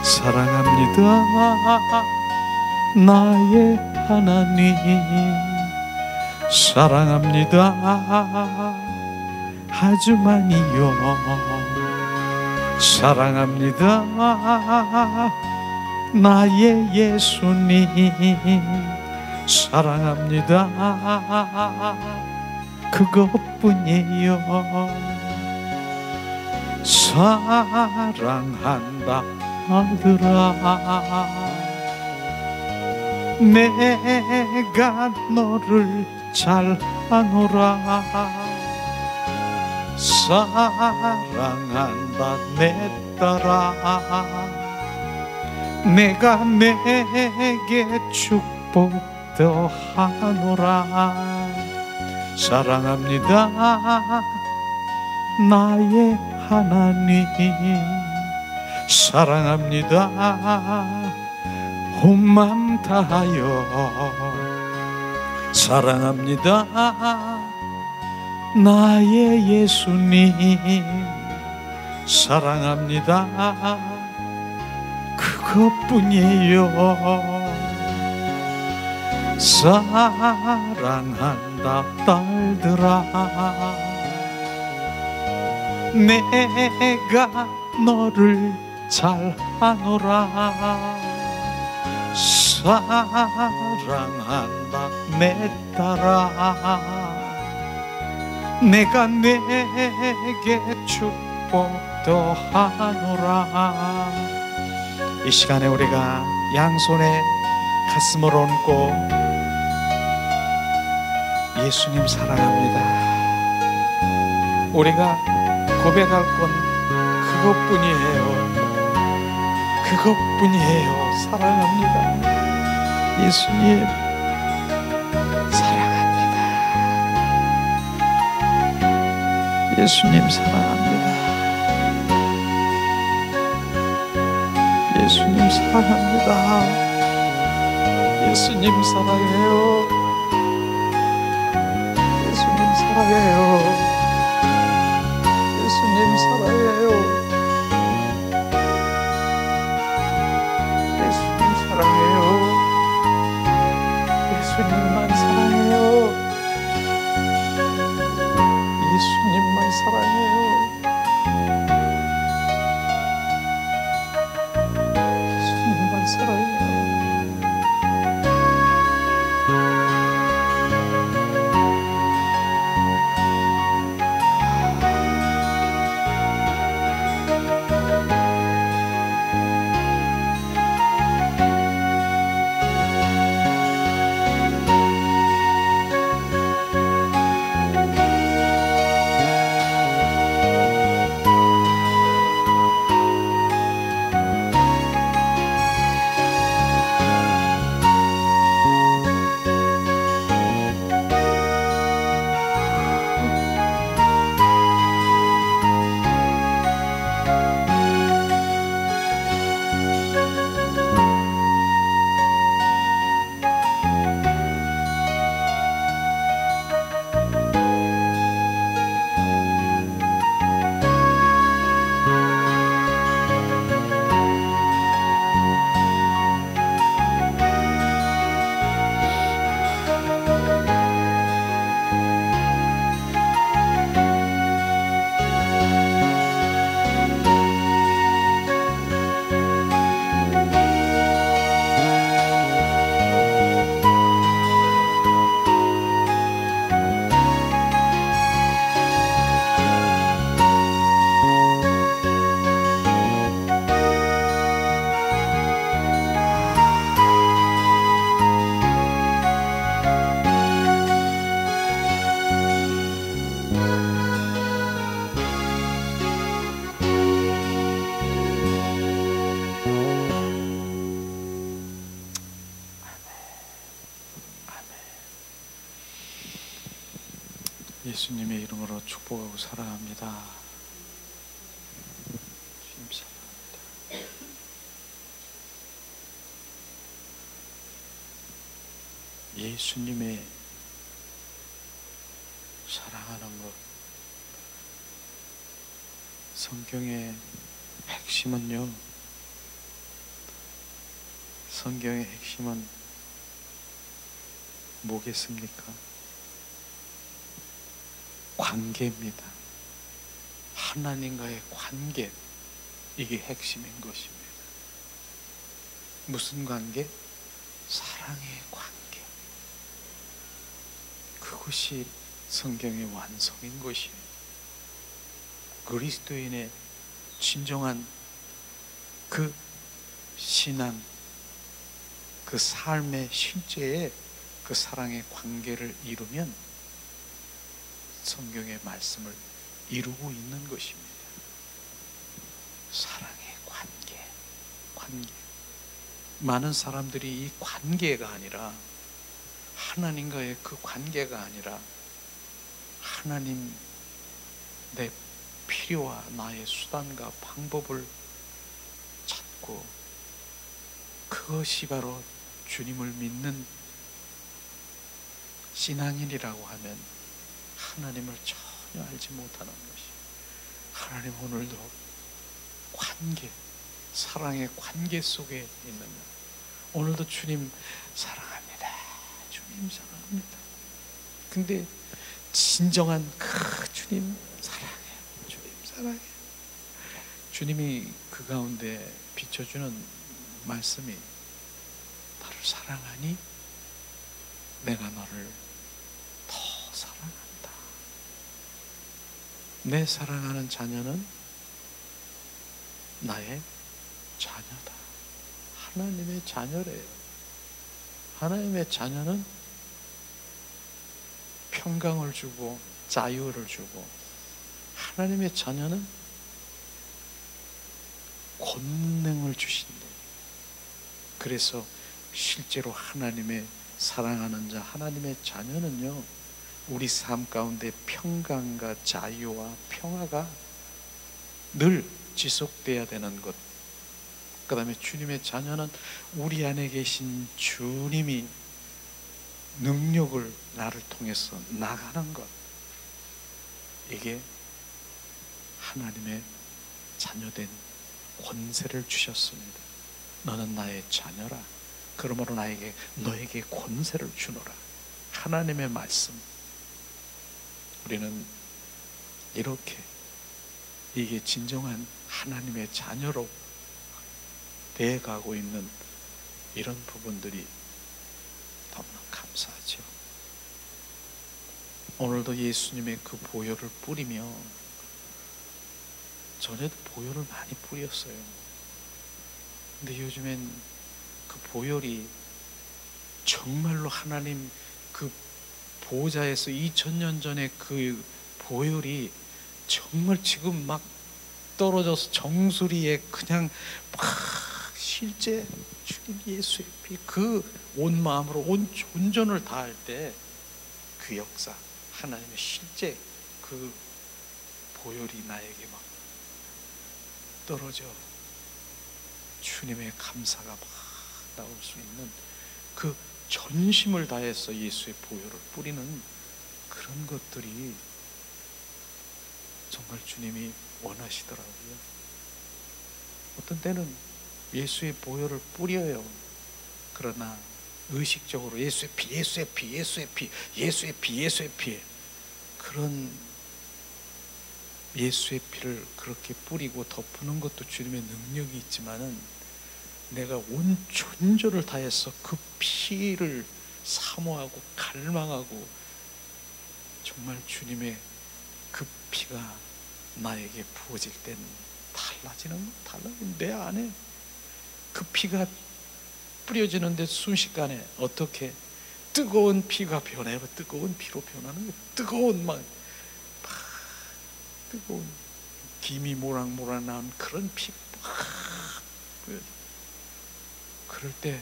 사랑합니다. 나의 하나님 사랑합니다. 아주 많이요. 사랑합니다. 나의 예수님 사랑합니다. 그것뿐이에요. 사랑한다 아들아, 내가 너를 잘 아노라. 사랑한다 내 딸아, 내가 내게 축복도 하노라. 사랑합니다 나의 하나님 사랑합니다. 온 맘 다하여 사랑합니다. 나의 예수님 사랑합니다. 그것뿐이에요. 사랑한다 딸들아, 내가 너를 잘 아노라. 사랑한다 내 딸아, 내가 내게 축복도 하노라. 이 시간에 우리가 양손에 가슴을 얹고 예수님 사랑합니다. 우리가 고백할 건 그것뿐이에요. 그것뿐이에요. 사랑합니다. 예수님 사랑합니다. 예수님 사랑합니다. 예수님 사랑합니다. 예수님 사랑해요. 예수님 사랑해요. 예수님 사랑해요. 예수님 사랑해요. 예수님만 사랑해요. 예수님만 사랑해요. 예수님만 사랑해요. 예수님의 이름으로 축복하고 사랑합니다. 주님 사랑합니다. 예수님의 사랑하는 것 성경의 핵심은요, 성경의 핵심은 뭐겠습니까? 관계입니다. 하나님과의 관계, 이게 핵심인 것입니다. 무슨 관계? 사랑의 관계. 그것이 성경의 완성인 것이에요. 그리스도인의 진정한 그 신앙, 그 삶의 실제에 그 사랑의 관계를 이루면 성경의 말씀을 이루고 있는 것입니다. 사랑의 관계, 관계. 많은 사람들이 이 관계가 아니라, 하나님과의 그 관계가 아니라, 하나님 내 필요와 나의 수단과 방법을 찾고, 그것이 바로 주님을 믿는 신앙인이라고 하면 하나님을 전혀 알지 못하는 것이, 하나님 오늘도 관계, 사랑의 관계 속에 있는 것. 오늘도 주님 사랑합니다. 주님 사랑합니다. 근데 진정한 그 주님 사랑해요. 주님 사랑해요. 주님이 그 가운데 비춰주는 말씀이 나를 사랑하니 내가 너를 더 사랑한다. 내 사랑하는 자녀는 나의 자녀다. 하나님의 자녀래요. 하나님의 자녀는 평강을 주고 자유를 주고, 하나님의 자녀는 권능을 주신다. 그래서 실제로 하나님의 사랑하는 자, 하나님의 자녀는요, 우리 삶 가운데 평강과 자유와 평화가 늘 지속돼야 되는 것. 그 다음에 주님의 자녀는 우리 안에 계신 주님이 능력을 나를 통해서 나가는 것. 이게 하나님의 자녀된 권세를 주셨습니다. 너는 나의 자녀라. 그러므로 너에게 권세를 주노라. 하나님의 말씀. 우리는 이렇게, 이게 진정한 하나님의 자녀로 되어가고 있는 이런 부분들이 너무나 감사하죠. 오늘도 예수님의 그 보혈을 뿌리며, 전에도 보혈을 많이 뿌렸어요. 근데 요즘엔 그 보혈이 정말로 하나님 그 보좌에서 2000년 전에 그 보혈이 정말 지금 막 떨어져서 정수리에 그냥 막 실제 주님 예수의 피, 그 온 마음으로 온 존전을 다할 때 그 역사, 하나님의 실제 그 보혈이 나에게 막 떨어져 주님의 감사가 막 나올 수 있는 그 전심을 다해서 예수의 보혈을 뿌리는 그런 것들이 정말 주님이 원하시더라고요. 어떤 때는 예수의 보혈을 뿌려요. 그러나 의식적으로 예수의 피, 예수의 피, 예수의 피, 예수의 피, 예수의 피, 그런 예수의 피를 그렇게 뿌리고 덮는 것도 주님의 능력이 있지만은, 내가 온 존재를 다해서 그 피를 사모하고 갈망하고, 정말 주님의 그 피가 나에게 부어질 땐 달라지는 내 안에 그 피가 뿌려지는데 순식간에 어떻게 뜨거운 피가 변해요. 뜨거운 피로 변하는 거예요. 뜨거운 뜨거운 김이 모락모락 나온 그런 피 막 그럴 때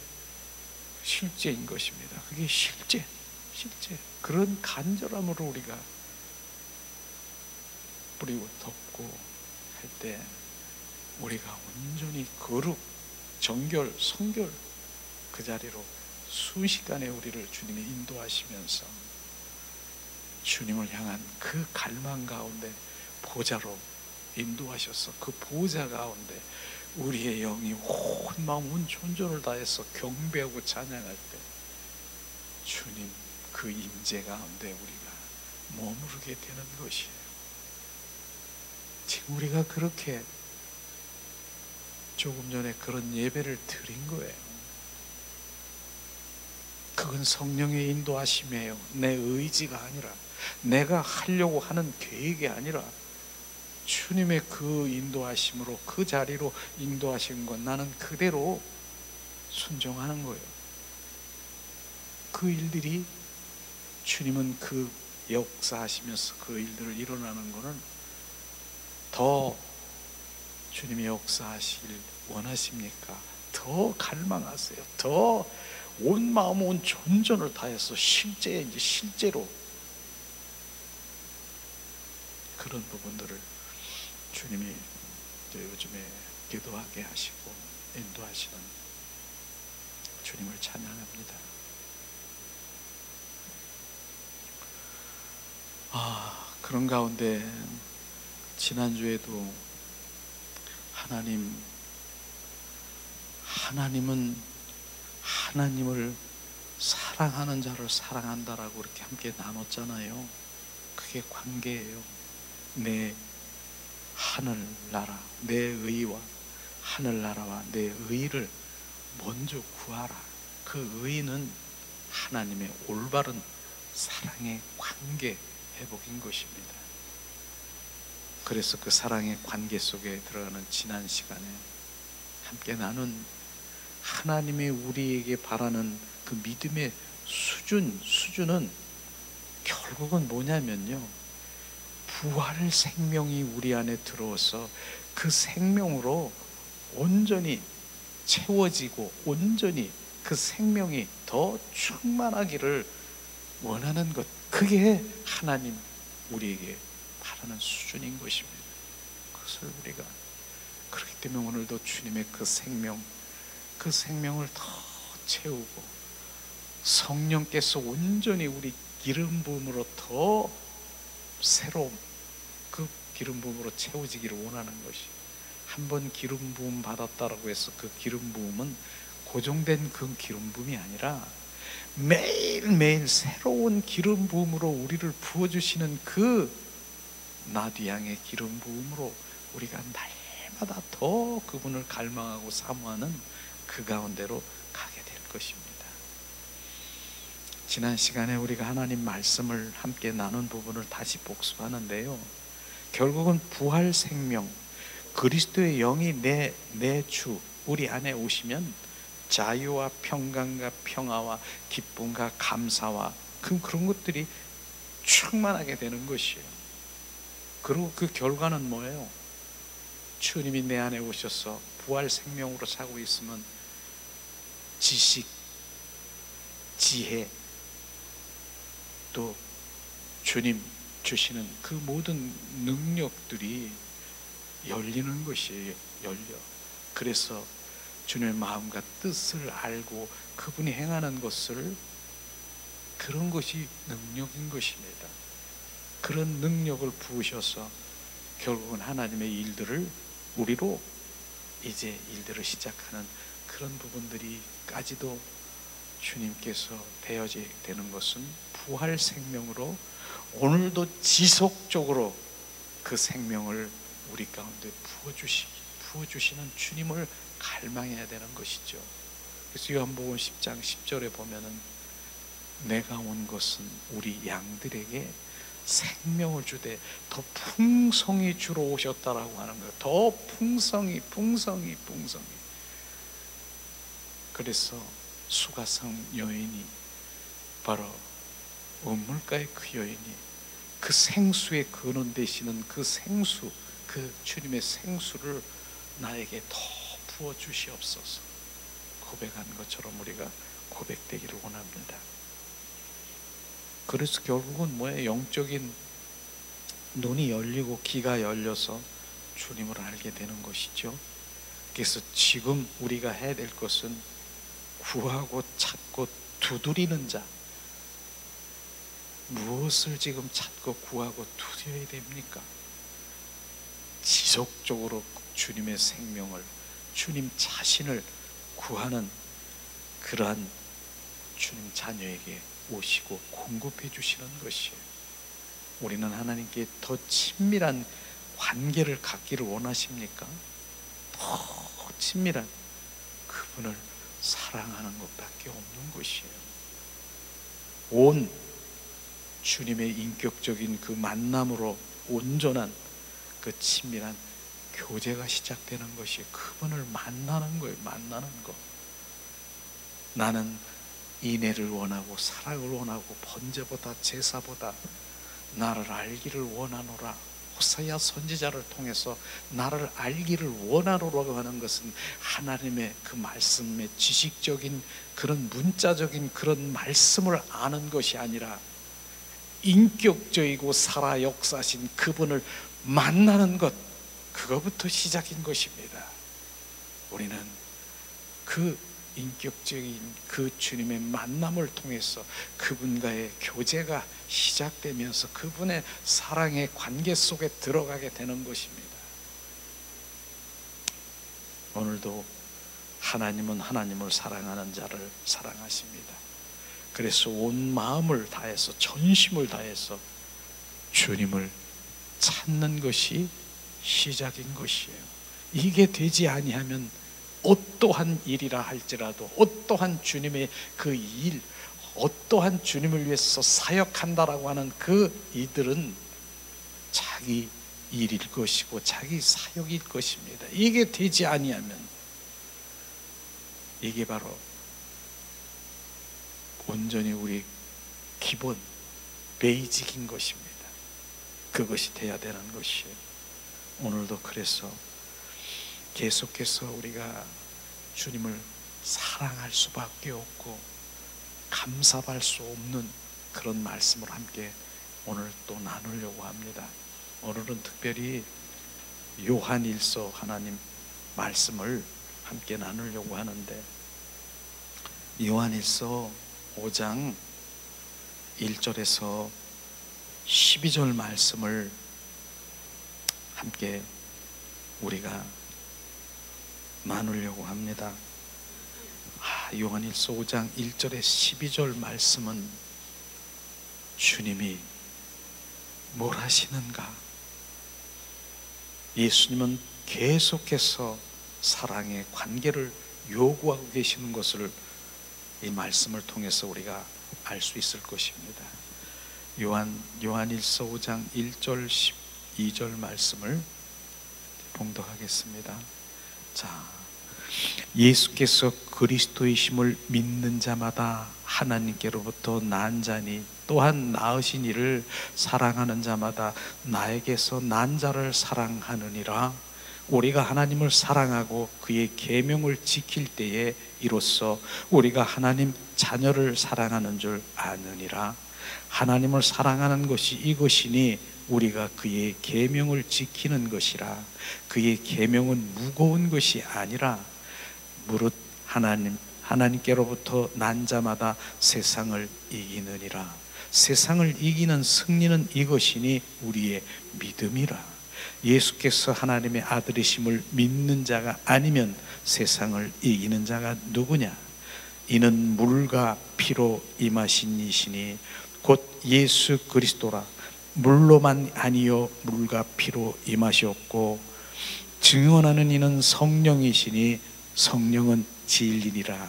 실제인 것입니다. 그게 실제 그런 간절함으로 우리가 뿌리고 덮고 할 때 우리가 온전히 거룩, 정결, 성결 그 자리로 순식간에 우리를 주님이 인도하시면서 주님을 향한 그 갈망 가운데 보좌로 인도하셔서 그 보좌 가운데 우리의 영이 온 마음 온 존재를 다해서 경배하고 찬양할 때 주님 그 임재 가운데 우리가 머무르게 되는 것이에요. 지금 우리가 그렇게 조금 전에 그런 예배를 드린 거예요. 그건 성령의 인도하심이에요. 내 의지가 아니라, 내가 하려고 하는 계획이 아니라 주님의 그 인도하심으로, 그 자리로 인도하신 것, 나는 그대로 순종하는 거예요. 그 일들이, 주님은 그 역사하시면서 그 일들을 일어나는 것은 더 주님이 역사하실 원하십니까? 더 갈망하세요. 더 온 마음 온 존전을 다해서 실제로 그런 부분들을 주님이 요즘에 기도하게 하시고 인도하시는 주님을 찬양합니다. 그런 가운데 지난주에도 하나님은 하나님을 사랑하는 자를 사랑한다라고 이렇게 함께 나눴잖아요. 그게 관계예요. 내 하늘나라, 내 의와 하늘나라와 내 의를 먼저 구하라. 그 의는 하나님의 올바른 사랑의 관계 회복인 것입니다. 그래서 그 사랑의 관계 속에 들어가는 지난 시간에 함께 나눈 하나님이 우리에게 바라는 그 믿음의 수준은 결국은 뭐냐면요, 부활 생명이 우리 안에 들어와서 그 생명으로 온전히 채워지고 온전히 그 생명이 더 충만하기를 원하는 것, 그게 하나님 우리에게 바라는 수준인 것입니다. 그것을 우리가, 그렇기 때문에 오늘도 주님의 그 생명을 더 채우고 성령께서 온전히 우리 기름 부음으로 더 새로운 그 기름 부음으로 채워지기를 원하는 것이, 한번 기름 부음 받았다라고 해서 그 기름 부음은 고정된 그 기름 부음이 아니라 매일매일 새로운 기름 부음으로 우리를 부어주시는 그 나귀양의 기름 부음으로 우리가 날마다 더 그분을 갈망하고 사모하는 그 가운데로 가게 될 것입니다. 지난 시간에 우리가 하나님 말씀을 함께 나눈 부분을 다시 복습하는데요, 결국은 부활 생명, 그리스도의 영이 내 주 우리 안에 오시면 자유와 평강과 평화와 기쁨과 감사와 그런 것들이 충만하게 되는 것이에요. 그리고 그 결과는 뭐예요? 주님이 내 안에 오셔서 부활 생명으로 살고 있으면 지식, 지혜, 또 주님 주시는 그 모든 능력들이 열리는 것이에요. 그래서 주님의 마음과 뜻을 알고 그분이 행하는 것을, 그런 것이 능력인 것입니다. 그런 능력을 부으셔서 결국은 하나님의 일들을 우리로 이제 일들을 시작하는 그런 부분들이까지도 주님께서 되어지게 되는 것은 부활 생명으로 오늘도 지속적으로 그 생명을 우리 가운데 부어주시는 주님을 갈망해야 되는 것이죠. 그래서 요한복음 10장 10절에 보면은 내가 온 것은 우리 양들에게 생명을 주되 더 풍성히 주러 오셨다라고 하는 거예요. 더 풍성히. 그래서 수가성 여인이 바로 우물가의 그 여인이 그 생수의 근원 되시는 그 생수, 그 주님의 생수를 나에게 더 부어 주시옵소서 고백한 것처럼 우리가 고백되기를 원합니다. 그래서 결국은 뭐예요? 영적인 눈이 열리고 귀가 열려서 주님을 알게 되는 것이죠. 그래서 지금 우리가 해야 될 것은 구하고 찾고 두드리는 자. 무엇을 지금 찾고 구하고 두드려야 됩니까? 지속적으로 주님의 생명을, 주님 자신을 구하는 그러한 주님 자녀에게 오시고 공급해 주시는 것이에요. 우리는 하나님께 더 친밀한 관계를 갖기를 원하십니까? 더 친밀한 그분을 사랑하는 것밖에 없는 것이에요. 온 주님의 인격적인 그 만남으로 온전한 그 친밀한 교제가 시작되는 것이 그분을 만나는 거예요. 만나는 거. 나는 인애를 원하고 사랑을 원하고 번제보다 제사보다 나를 알기를 원하노라. 호사야 선지자를 통해서 나를 알기를 원하노라고 하는 것은 하나님의 그 말씀의 지식적인 그런 문자적인 그런 말씀을 아는 것이 아니라 인격적이고 살아 역사하신 그분을 만나는 것, 그거부터 시작인 것입니다. 우리는 그 인격적인 그 주님의 만남을 통해서 그분과의 교제가 시작되면서 그분의 사랑의 관계 속에 들어가게 되는 것입니다. 오늘도 하나님은 하나님을 사랑하는 자를 사랑하십니다. 그래서 온 마음을 다해서 전심을 다해서 주님을 찾는 것이 시작인 것이에요. 이게 되지 아니하면 어떠한 일이라 할지라도, 어떠한 주님의 그 일, 어떠한 주님을 위해서 사역한다라고 하는 그 이들은 자기 일일 것이고 자기 사역일 것입니다. 이게 되지 아니하면 이게 바로 온전히 우리 기본 베이직인 것입니다. 그것이 돼야 되는 것이에요. 오늘도 그래서 계속해서 우리가 주님을 사랑할 수밖에 없고 감사할 수 없는 그런 말씀을 함께 오늘 또 나누려고 합니다. 오늘은 특별히 요한일서 하나님 말씀을 함께 나누려고 하는데, 요한일서 5장 1절에서 12절 말씀을 함께 우리가 나누려고 합니다. 요한일서 5장 1절에 12절 말씀은 주님이 뭘 하시는가? 예수님은 계속해서 사랑의 관계를 요구하고 계시는 것을 이 말씀을 통해서 우리가 알 수 있을 것입니다. 요한일서 5장 1절 12절 말씀을 봉독하겠습니다. 자, 예수께서 그리스도이심을 믿는 자마다 하나님께로부터 난 자니 또한 낳으신 이를 사랑하는 자마다 나에게서 난 자를 사랑하느니라. 우리가 하나님을 사랑하고 그의 계명을 지킬 때에 이로써 우리가 하나님 자녀를 사랑하는 줄 아느니라. 하나님을 사랑하는 것이 이것이니 우리가 그의 계명을 지키는 것이라. 그의 계명은 무거운 것이 아니라 무릇 하나님께로부터 난 자마다 세상을 이기느니라. 세상을 이기는 승리는 이것이니 우리의 믿음이라. 예수께서 하나님의 아들이심을 믿는 자가 아니면 세상을 이기는 자가 누구냐? 이는 물과 피로 임하신 이시니 곧 예수 그리스도라. 물로만 아니요 물과 피로 임하셨고 증언하는 이는 성령이시니 성령은 진리니라.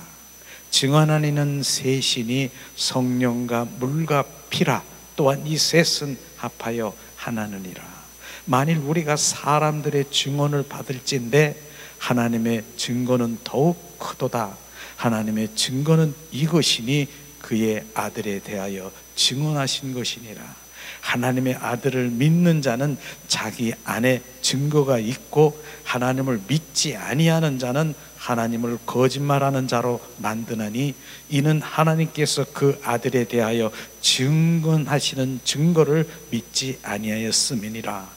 증언하는 이는 셋이니 성령과 물과 피라. 또한 이 셋은 합하여 하나느니라. 만일 우리가 사람들의 증언을 받을진대 하나님의 증거는 더욱 크도다. 하나님의 증거는 이것이니 그의 아들에 대하여 증언하신 것이니라. 하나님의 아들을 믿는 자는 자기 안에 증거가 있고 하나님을 믿지 아니하는 자는 하나님을 거짓말하는 자로 만드나니 이는 하나님께서 그 아들에 대하여 증언하시는 증거를 믿지 아니하였음이니라.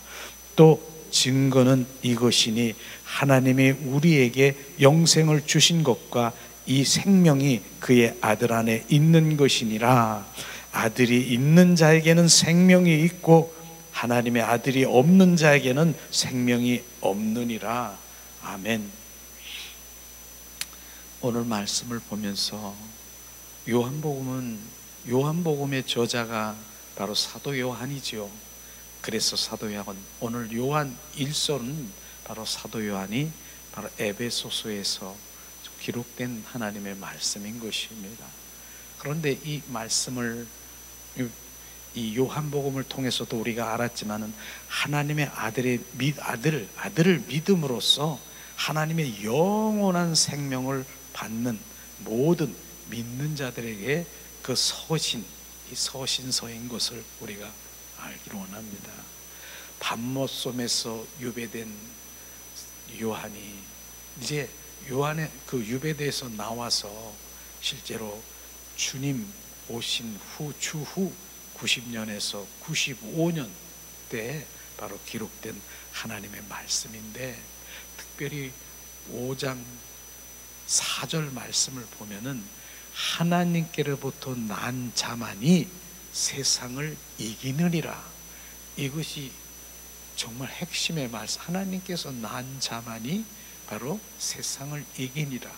또 증거는 이것이니 하나님이 우리에게 영생을 주신 것과 이 생명이 그의 아들 안에 있는 것이니라. 아들이 있는 자에게는 생명이 있고 하나님의 아들이 없는 자에게는 생명이 없느니라. 아멘. 오늘 말씀을 보면서 요한복음의 저자가 바로 사도 요한이지요. 그래서 사도 요한, 오늘 요한 1서는 바로 사도 요한이 바로 에베소서에서 기록된 하나님의 말씀인 것입니다. 그런데 이 말씀을 이 요한복음을 통해서도 우리가 알았지만은 하나님의 아들을 믿음으로써 하나님의 영원한 생명을 받는 모든 믿는 자들에게 그 이 서신서인 것을 우리가 알기로 원합니다. 밤모섬에서 유배된 요한이 이제 요한의 그 유배대에서 나와서 실제로 주님 오신 후 추후 90년에서 95년 때에 바로 기록된 하나님의 말씀인데, 특별히 5장 4절 말씀을 보면은 하나님께로부터 난 자만이 세상을 이기느니라. 이것이 정말 핵심의 말씀. 하나님께서 난 자만이 바로 세상을 이기니라.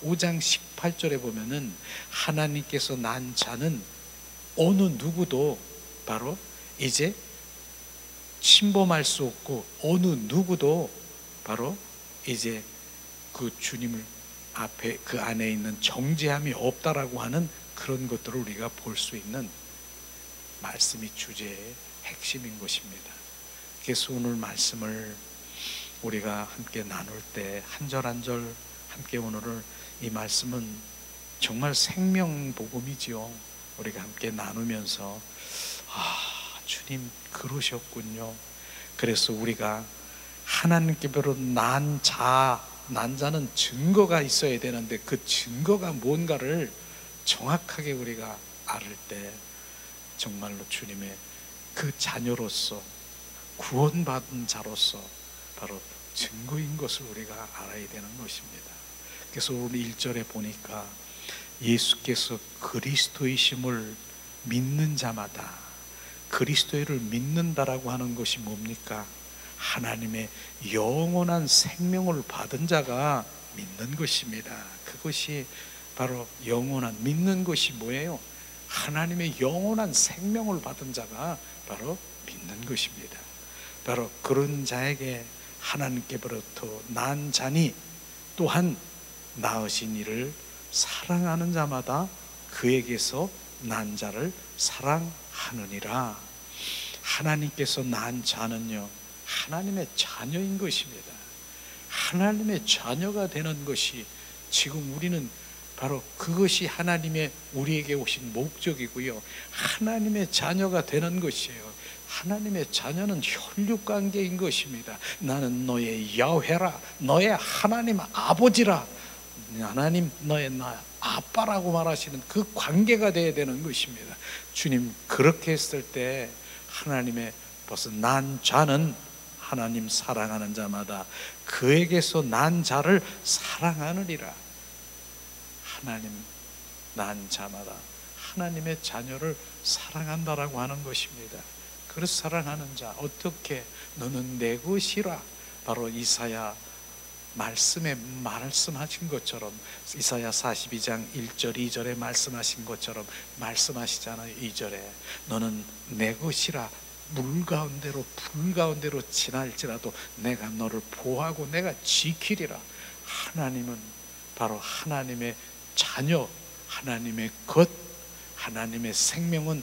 5장 18절에 보면은 하나님께서 난 자는 어느 누구도 바로 이제 침범할 수 없고 어느 누구도 바로 이제 그 주님을 앞에 그 안에 있는 정죄함이 없다라고 하는 그런 것들을 우리가 볼 수 있는 말씀이 주제의 핵심인 것입니다. 그래서 오늘 말씀을 우리가 함께 나눌 때 한 절 한 절 함께 오늘을 이 말씀은 정말 생명복음이지요. 우리가 함께 나누면서 주님 그러셨군요. 그래서 우리가 하나님께로 난 자는 증거가 있어야 되는데 그 증거가 뭔가를 정확하게 우리가 알을 때 정말로 주님의 그 자녀로서 구원받은 자로서 바로 증거인 것을 우리가 알아야 되는 것입니다. 그래서 오늘 1절에 보니까 예수께서 그리스도이심을 믿는 자마다, 그리스도를 믿는다라고 하는 것이 뭡니까? 하나님의 영원한 생명을 받은 자가 믿는 것입니다. 그것이 바로 영원한 믿는 것이 뭐예요? 하나님의 영원한 생명을 받은 자가 바로 믿는 것입니다. 바로 그런 자에게 하나님께로부터 난 자니 또한 낳으신 이를 사랑하는 자마다 그에게서 난 자를 사랑하느니라. 하나님께서 낳은 자는요, 하나님의 자녀인 것입니다. 하나님의 자녀가 되는 것이 지금 우리는 바로 그것이 하나님의 우리에게 오신 목적이고요, 하나님의 자녀가 되는 것이에요. 하나님의 자녀는 혈육관계인 것입니다. 나는 너의 야훼라, 너의 하나님 아버지라, 하나님 너의 나 아빠라고 말하시는 그 관계가 되어야 되는 것입니다. 주님 그렇게 했을 때 하나님의 벌써 난 자는 하나님 사랑하는 자마다 그에게서 난 자를 사랑하느니라. 하나님 난 자마다 하나님의 자녀를 사랑한다라고 하는 것입니다. 그래서 사랑하는 자, 어떻게? 너는 내 것이라. 바로 이사야 말씀에 말씀하신 것처럼, 이사야 42장 1절 2절에 말씀하신 것처럼 말씀하시잖아요. 2절에 너는 내 것이라. 물 가운데로 불 가운데로 지날지라도 내가 너를 보호하고 내가 지키리라. 하나님은 바로 하나님의 자녀, 하나님의 것, 하나님의 생명은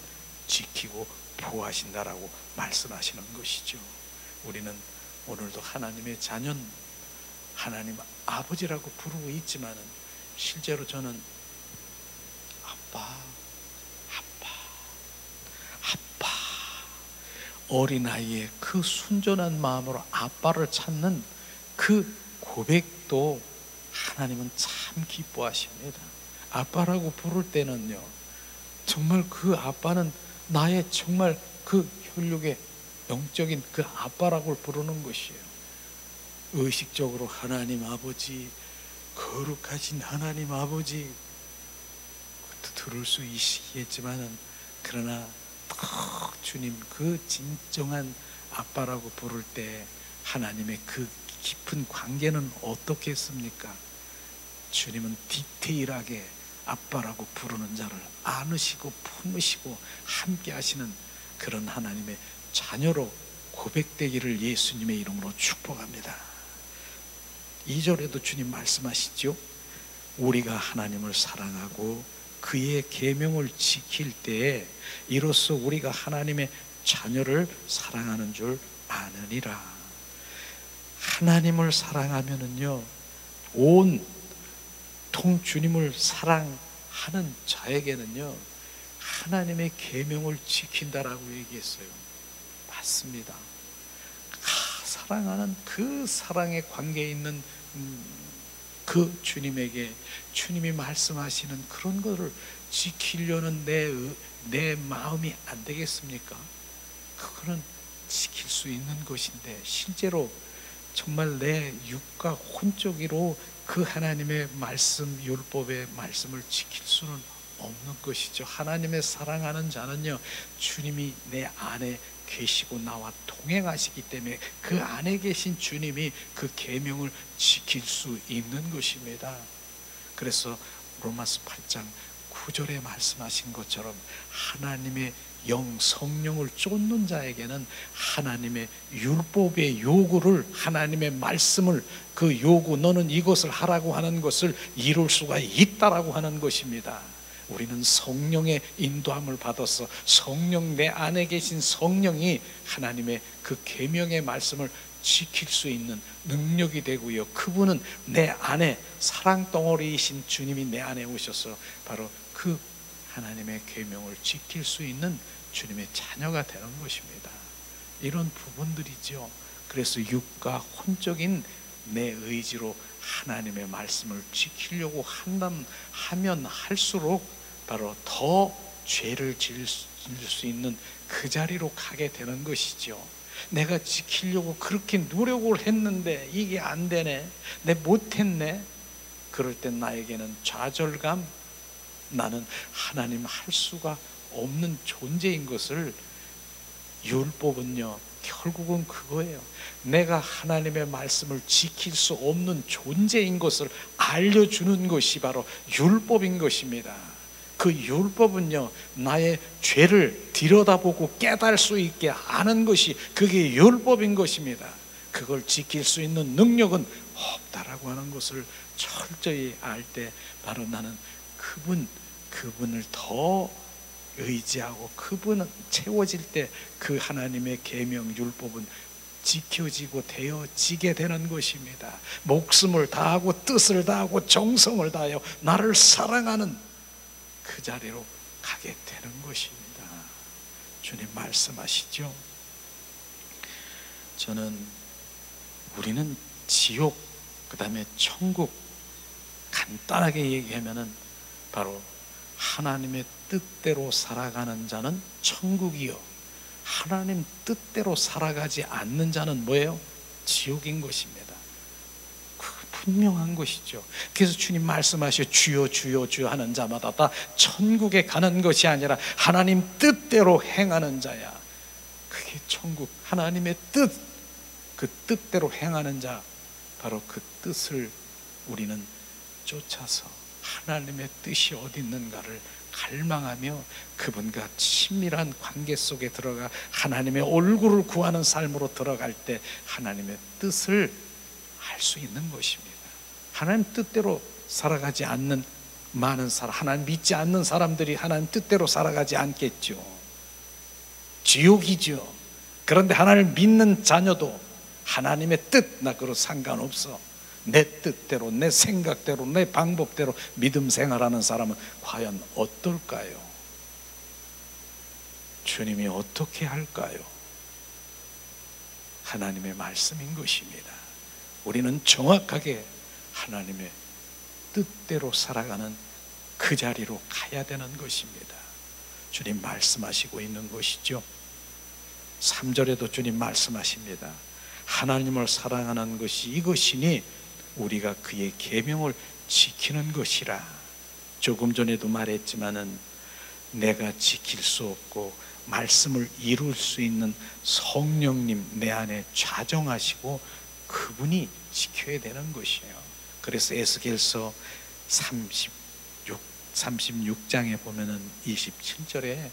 지키고 보호하신다라고 말씀하시는 것이죠. 우리는 오늘도 하나님의 자녀는 하나님 아버지라고 부르고 있지만은 실제로 저는 아빠 어린아이의 그 순전한 마음으로 아빠를 찾는 그 고백도 하나님은 참 기뻐하십니다. 아빠라고 부를 때는요, 정말 그 아빠는 나의 정말 그 혈육의 영적인 그 아빠라고 부르는 것이에요. 의식적으로 하나님 아버지, 거룩하신 하나님 아버지 들을 수 있겠지만은, 그러나 주님 그 진정한 아빠라고 부를 때 하나님의 그 깊은 관계는 어떻겠습니까? 주님은 디테일하게 아빠라고 부르는 자를 안으시고 품으시고 함께 하시는 그런 하나님의 자녀로 고백되기를 예수님의 이름으로 축복합니다. 2절에도 주님 말씀하시죠. 우리가 하나님을 사랑하고 그의 계명을 지킬 때에 이로써 우리가 하나님의 자녀를 사랑하는 줄 아느니라. 하나님을 사랑하면은요, 온통 주님을 사랑하는 자에게는요, 하나님의 계명을 지킨다라고 얘기했어요. 맞습니다. 사랑하는 그 사랑의 관계에 있는 그 주님에게 주님이 말씀하시는 그런 거를 지키려는 내 마음이 안 되겠습니까? 그거는 지킬 수 있는 것인데 실제로 정말 내 육과 혼적으로 그 하나님의 말씀, 율법의 말씀을 지킬 수는 없는 것이죠. 하나님의 사랑하는 자는요, 주님이 내 안에 계시고 나와 동행하시기 때문에 그 안에 계신 주님이 그 계명을 지킬 수 있는 것입니다. 그래서 로마서 8장 9절에 말씀하신 것처럼 하나님의 영 성령을 쫓는 자에게는 하나님의 율법의 요구를, 하나님의 말씀을, 그 요구, 너는 이것을 하라고 하는 것을 이룰 수가 있다라고 하는 것입니다. 우리는 성령의 인도함을 받아서 성령, 내 안에 계신 성령이 하나님의 그 계명의 말씀을 지킬 수 있는 능력이 되고요, 그분은 내 안에 사랑 덩어리이신 주님이 내 안에 오셔서 바로 그 하나님의 계명을 지킬 수 있는 주님의 자녀가 되는 것입니다. 이런 부분들이죠. 그래서 육과 혼적인 내 의지로 하나님의 말씀을 지키려고 하면 할수록 바로 더 죄를 지을 수 있는 그 자리로 가게 되는 것이죠. 내가 지키려고 그렇게 노력을 했는데 이게 안 되네, 내 못했네, 그럴 땐 나에게는 좌절감, 나는 하나님 할 수가 없는 존재인 것을, 율법은요 결국은 그거예요. 내가 하나님의 말씀을 지킬 수 없는 존재인 것을 알려주는 것이 바로 율법인 것입니다. 그 율법은요, 나의 죄를 들여다보고 깨달을 수 있게 하는 것이 그게 율법인 것입니다. 그걸 지킬 수 있는 능력은 없다라고 하는 것을 철저히 알 때 바로 나는 그분을 더 의지하고 그분은 채워질 때 그 하나님의 계명 율법은 지켜지고 되어지게 되는 것입니다. 목숨을 다하고 뜻을 다하고 정성을 다하여 나를 사랑하는 그 자리로 가게 되는 것입니다. 주님 말씀하시죠. 우리는 지옥, 그 다음에 천국, 간단하게 얘기하면은 바로 하나님의 뜻대로 살아가는 자는 천국이요, 하나님 뜻대로 살아가지 않는 자는 뭐예요? 지옥인 것입니다. 분명한 것이죠. 그래서 주님 말씀하시오, 주여 주여 주여 하는 자마다 다 천국에 가는 것이 아니라 하나님 뜻대로 행하는 자야. 그게 천국, 하나님의 뜻, 그 뜻대로 행하는 자, 바로 그 뜻을 우리는 쫓아서 하나님의 뜻이 어디 있는가를 갈망하며 그분과 친밀한 관계 속에 들어가 하나님의 얼굴을 구하는 삶으로 들어갈 때 하나님의 뜻을 알 수 있는 것입니다. 하나님 뜻대로 살아가지 않는 많은 사람, 하나님 믿지 않는 사람들이 하나님 뜻대로 살아가지 않겠죠. 지옥이죠. 그런데 하나님을 믿는 자녀도 하나님의 뜻, 나 그로 상관없어, 내 뜻대로, 내 생각대로, 내 방법대로 믿음 생활하는 사람은 과연 어떨까요? 주님이 어떻게 할까요? 하나님의 말씀인 것입니다. 우리는 정확하게 하나님의 뜻대로 살아가는 그 자리로 가야 되는 것입니다. 주님 말씀하시고 있는 것이죠. 3절에도 주님 말씀하십니다. 하나님을 사랑하는 것이 이것이니 우리가 그의 계명을 지키는 것이라. 조금 전에도 말했지만은 내가 지킬 수 없고 말씀을 이룰 수 있는 성령님 내 안에 좌정하시고 그분이 지켜야 되는 것이에요. 그래서 에스겔서 36장에 보면은 27절에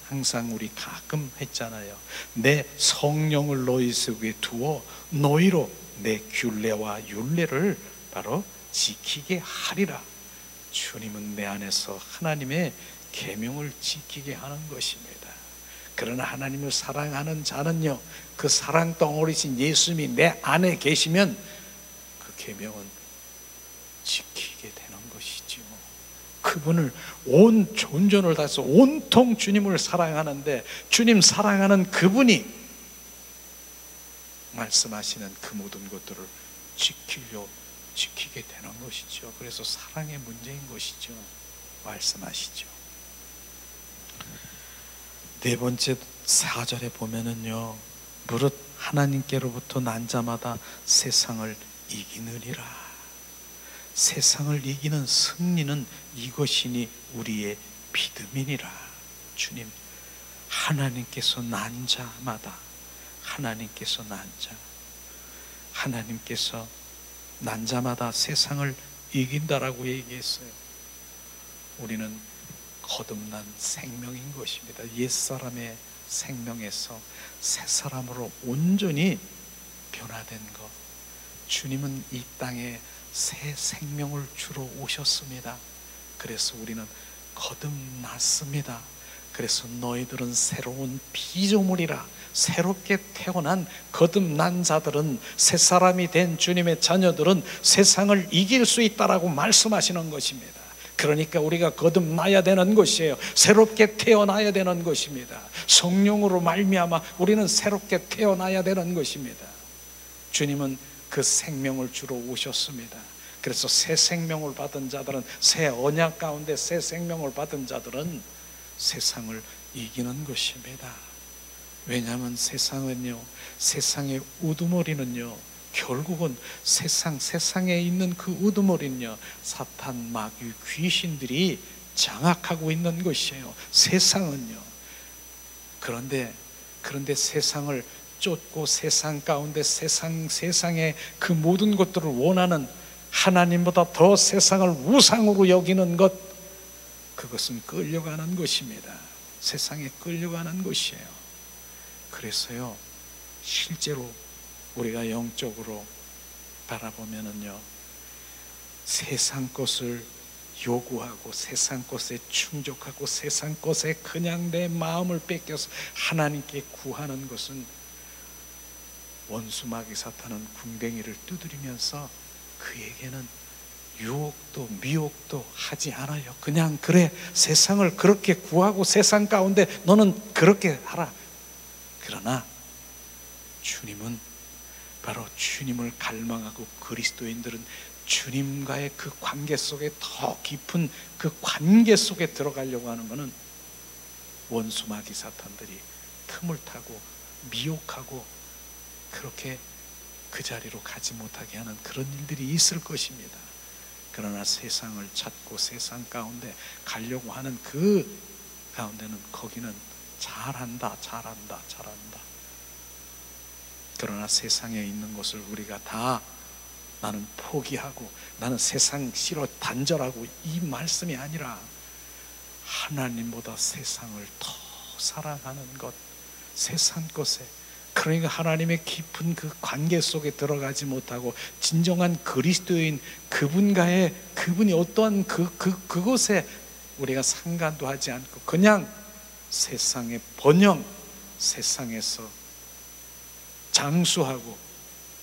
항상 우리 가끔 했잖아요. 내 성령을 너희 속에 두어 너희로 내 균례와 율례를 바로 지키게 하리라. 주님은 내 안에서 하나님의 계명을 지키게 하는 것입니다. 그러나 하나님을 사랑하는 자는요, 그 사랑 덩어리신 예수님이 내 안에 계시면 그 계명은 지키게 되는 것이죠. 그분을 온 존전을 다해서 온통 주님을 사랑하는데, 주님 사랑하는 그분이 말씀하시는 그 모든 것들을 지키게 되는 것이죠. 그래서 사랑의 문제인 것이죠. 말씀하시죠. 네 번째 4절에 보면은요, 무릇 하나님께로부터 난 자마다 세상을 이기느니라. 세상을 이기는 승리는 이것이니 우리의 믿음이니라. 주님, 하나님께서 난 자마다, 하나님께서 난 자마다 세상을 이긴다라고 얘기했어요. 우리는 거듭난 생명인 것입니다. 옛사람의 생명에서 새 사람으로 온전히 변화된 것. 주님은 이 땅에 새 생명을 주러 오셨습니다. 그래서 우리는 거듭났습니다. 그래서 너희들은 새로운 피조물이라. 새롭게 태어난 거듭난 자들은, 새 사람이 된 주님의 자녀들은 세상을 이길 수 있다라고 말씀하시는 것입니다. 그러니까 우리가 거듭나야 되는 것이에요. 새롭게 태어나야 되는 것입니다. 성령으로 말미암아 우리는 새롭게 태어나야 되는 것입니다. 주님은 그 생명을 주러 오셨습니다. 그래서 새 생명을 받은 자들은, 새 언약 가운데 새 생명을 받은 자들은 세상을 이기는 것입니다. 왜냐하면 세상은요, 세상의 우두머리는요, 결국은 세상에 있는 그 우두머리는요, 사탄, 마귀, 귀신들이 장악하고 있는 것이에요. 세상은요. 그런데 세상을 쫓고 세상 가운데 세상의 그 모든 것들을 원하는, 하나님보다 더 세상을 우상으로 여기는 것, 그것은 끌려가는 것입니다. 세상에 끌려가는 것이에요. 그래서요, 실제로 우리가 영적으로 바라보면은요, 세상 것을 요구하고 세상 것에 충족하고 세상 것에 그냥 내 마음을 뺏겨서 하나님께 구하는 것은, 원수 마귀 사탄은 궁뎅이를 두드리면서 그에게는 유혹도 미혹도 하지 않아요. 그냥 그래, 세상을 그렇게 구하고 세상 가운데 너는 그렇게 하라. 그러나 주님은, 바로 주님을 갈망하고 그리스도인들은 주님과의 그 관계 속에, 더 깊은 그 관계 속에 들어가려고 하는 것은 원수 마귀 사탄들이 틈을 타고 미혹하고 그렇게 그 자리로 가지 못하게 하는 그런 일들이 있을 것입니다. 그러나 세상을 찾고 세상 가운데 가려고 하는 그 가운데는, 거기는 잘한다. 그러나 세상에 있는 것을 우리가 다 나는 포기하고 나는 세상 싫어 단절하고, 이 말씀이 아니라 하나님보다 세상을 더 사랑하는 것, 세상 것에, 그러니까 하나님의 깊은 그 관계 속에 들어가지 못하고 진정한 그리스도인 그분과의, 그분이 어떠한 그곳에 우리가 상관도 하지 않고 그냥 세상의 번영, 세상에서 장수하고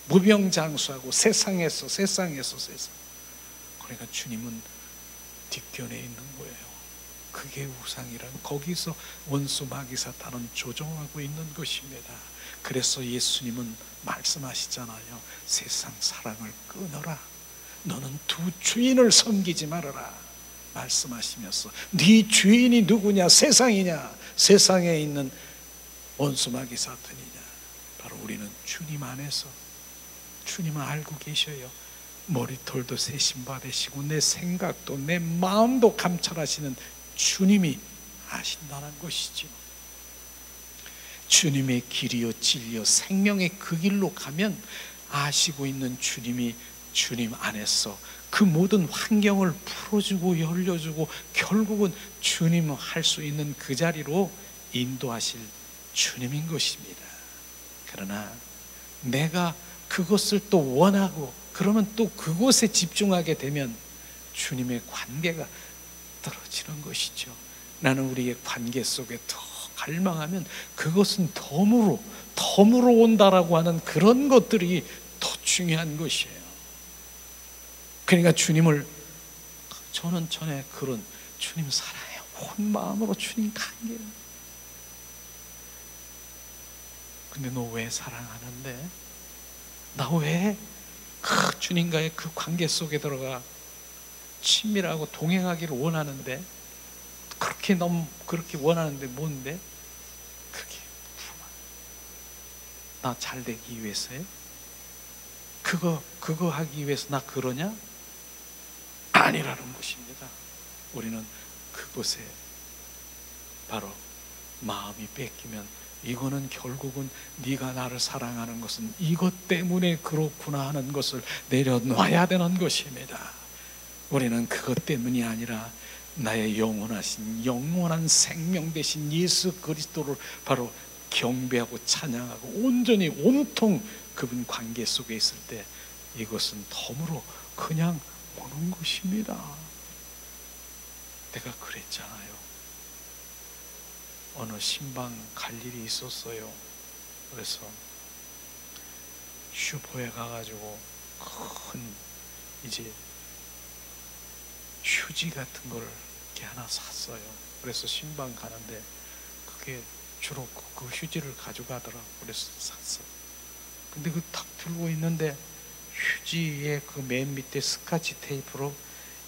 무병장수하고 세상에서. 그러니까 주님은 뒷견에 있는 거예요. 그게 우상이란, 거기서 원수 마귀 사탄은 조종하고 있는 것입니다. 그래서 예수님은 말씀하시잖아요. 세상 사랑을 끊어라. 너는 두 주인을 섬기지 말아라. 말씀하시면서, 네 주인이 누구냐? 세상이냐? 세상에 있는 원수 마귀 사탄이냐? 바로 우리는 주님 안에서, 주님은 알고 계셔요. 머리털도 세심 받으시고 내 생각도 내 마음도 감찰하시는 주님이 아신다는 것이죠. 주님의 길이요 진리요 생명의 그 길로 가면 아시고 있는 주님이 주님 안에서 그 모든 환경을 풀어주고 열려주고 결국은 주님 할 수 있는 그 자리로 인도하실 주님인 것입니다. 그러나 내가 그것을 또 원하고 그러면 또 그곳에 집중하게 되면 주님의 관계가 떨어지는 것이죠. 나는 우리의 관계 속에 더 갈망하면 그것은 덤으로 온다라고 하는 그런 것들이 더 중요한 것이에요. 그러니까 주님을 저는 전에 그런 주님 사랑해요. 온 마음으로 주님 간계해요. 근데 너 왜 사랑하는데? 나 왜 그 주님과의 그 관계 속에 들어가 친밀하고 동행하기를 원하는데 그렇게 너무 그렇게 원하는데 뭔데? 그게 나 잘 되기 위해서요? 그거 하기 위해서 나 그러냐? 아니라는 것입니다. 우리는 그곳에 바로 마음이 뺏기면 이거는 결국은 네가 나를 사랑하는 것은 이것 때문에 그렇구나 하는 것을 내려놔야 되는 것입니다. 우리는 그것 때문이 아니라 나의 영원한 생명 되신 예수 그리스도를 바로 경배하고 찬양하고 온전히 온통 그분 관계 속에 있을 때 이것은 덤으로 그냥 오는 것입니다. 내가 그랬잖아요. 어느 신방 갈 일이 있었어요. 그래서 슈퍼에 가가지고 큰 이제 휴지 같은 걸 이렇게 하나 샀어요. 그래서 신방 가는데 그게 주로 그 휴지를 가져가더라고. 그래서 샀어. 근데 그 탁 들고 있는데 휴지의 그 맨 밑에 스카치 테이프로